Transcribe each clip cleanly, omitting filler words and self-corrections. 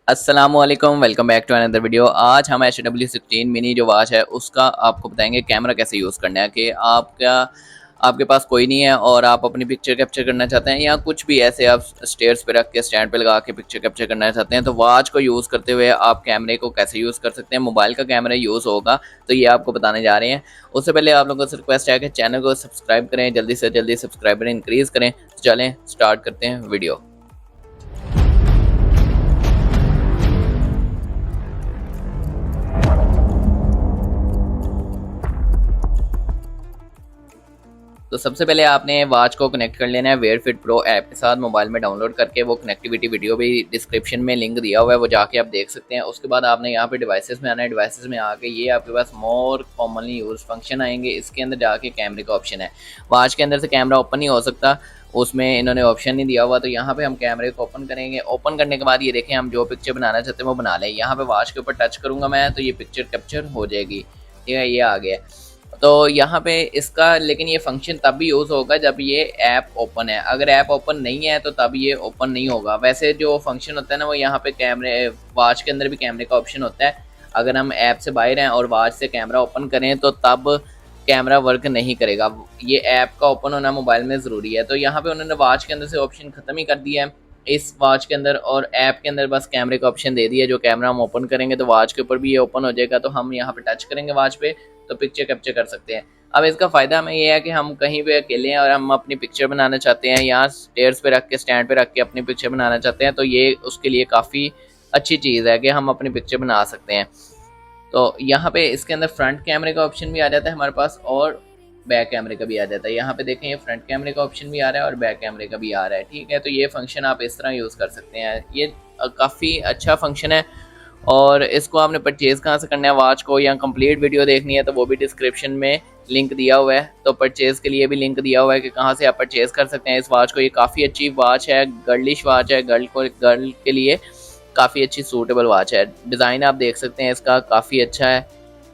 अस्सलामुअलैकुम, welcome back to another video. आज हम HW16 मिनी जो वॉच है उसका आपको बताएंगे कैमरा कैसे यूज़ करना है कि आपके पास कोई नहीं है और आप अपनी पिक्चर कैप्चर करना चाहते हैं या कुछ भी ऐसे आप स्टेयर्स पे रख के स्टैंड पे लगा के पिक्चर कैप्चर करना चाहते हैं तो वॉच को यूज़ करते हुए आप कैमरे को कैसे यूज़ कर सकते हैं। मोबाइल का कैमरा यूज़ होगा तो ये आपको बताने जा रहे हैं। उससे पहले आप लोगों से रिक्वेस्ट है कि चैनल को सब्सक्राइब करें, जल्दी से जल्दी सब्सक्राइबर इंक्रीज़ करें। तो चलें स्टार्ट करते हैं वीडियो। तो सबसे पहले आपने वॉच को कनेक्ट कर लेना है वेयर फिट प्रो ऐप के साथ मोबाइल में डाउनलोड करके। वो कनेक्टिविटी वीडियो भी डिस्क्रिप्शन में लिंक दिया हुआ है, वो जाके आप देख सकते हैं। उसके बाद आपने यहाँ पे डिवाइसेस में आना है। डिवाइसेस में आके ये आपके पास मोर कॉमनली यूज फंक्शन आएंगे। इसके अंदर जाके कैमरे का ऑप्शन है। वॉच के अंदर से कैमरा ओपन नहीं हो सकता, उसमें इन्होंने ऑप्शन नहीं दिया हुआ। तो यहाँ पे हम कैमरे को ओपन करेंगे। ओपन करने के बाद ये देखें हम जो पिक्चर बनाना चाहते हैं वो बना लें। यहाँ पे वॉच के ऊपर टच करूँगा मैं तो ये पिक्चर कैप्चर हो जाएगी। ठीक है, ये आ गया। तो यहाँ पे इसका लेकिन ये फंक्शन तब भी यूज़ होगा जब ये ऐप ओपन है। अगर ऐप ओपन नहीं है तो तब ये ओपन नहीं होगा। वैसे जो फंक्शन होता है ना वो यहाँ पे कैमरे वॉच के अंदर भी कैमरे का ऑप्शन होता है। अगर हम ऐप से बाहर हैं और वॉच से कैमरा ओपन करें तो तब कैमरा वर्क नहीं करेगा। ये ऐप का ओपन होना मोबाइल में ज़रूरी है। तो यहाँ पे उन्होंने वॉच के अंदर से ऑप्शन ख़त्म ही कर दिया है इस वॉच के अंदर, और ऐप के अंदर बस कैमरे का ऑप्शन दे दिया। जो कैमरा हम ओपन करेंगे तो वॉच के ऊपर भी ये ओपन हो जाएगा। तो हम यहाँ पे टच करेंगे वॉच पे तो पिक्चर कैप्चर कर सकते हैं। अब इसका फ़ायदा हमें ये है कि हम कहीं पे अकेले हैं और हम अपनी पिक्चर बनाना चाहते हैं या स्टेयर्स पे रख के स्टैंड पे रख के अपनी पिक्चर बनाना चाहते हैं तो ये उसके लिए काफ़ी अच्छी चीज़ है कि हम अपनी पिक्चर बना सकते हैं। तो यहाँ पे इसके अंदर फ्रंट कैमरे का ऑप्शन भी आ जाता है हमारे पास और बैक कैमरे का भी आ जाता है। यहाँ पे देखें ये फ्रंट कैमरे का ऑप्शन भी आ रहा है और बैक कैमरे का भी आ रहा है। ठीक है, तो ये फंक्शन आप इस तरह यूज़ कर सकते हैं। ये काफ़ी अच्छा फंक्शन है। और इसको आपने परचेज़ कहाँ से करना है वॉच को, या कंप्लीट वीडियो देखनी है तो वो भी डिस्क्रिप्शन में लिंक दिया हुआ है। तो परचेज़ के लिए भी लिंक दिया हुआ है कि कहाँ से आप परचेज़ कर सकते हैं इस वॉच को। ये काफ़ी अच्छी वॉच है, गर्लिश वॉच है, गर्ल के लिए काफ़ी अच्छी सूटेबल वॉच है। डिज़ाइन आप देख सकते हैं इसका काफ़ी अच्छा है।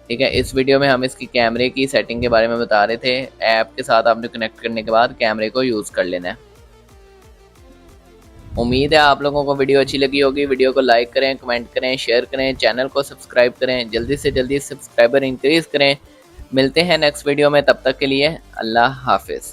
ठीक है, इस वीडियो में हम इसकी कैमरे की सेटिंग के बारे में बता रहे थे। ऐप के साथ आपने कनेक्ट करने के बाद कैमरे को यूज़ कर लेना है। उम्मीद है आप लोगों को वीडियो अच्छी लगी होगी। वीडियो को लाइक करें, कमेंट करें, शेयर करें, चैनल को सब्सक्राइब करें, जल्दी से जल्दी सब्सक्राइबर इंक्रीज़ करें। मिलते हैं नेक्स्ट वीडियो में, तब तक के लिए अल्लाह हाफिज़।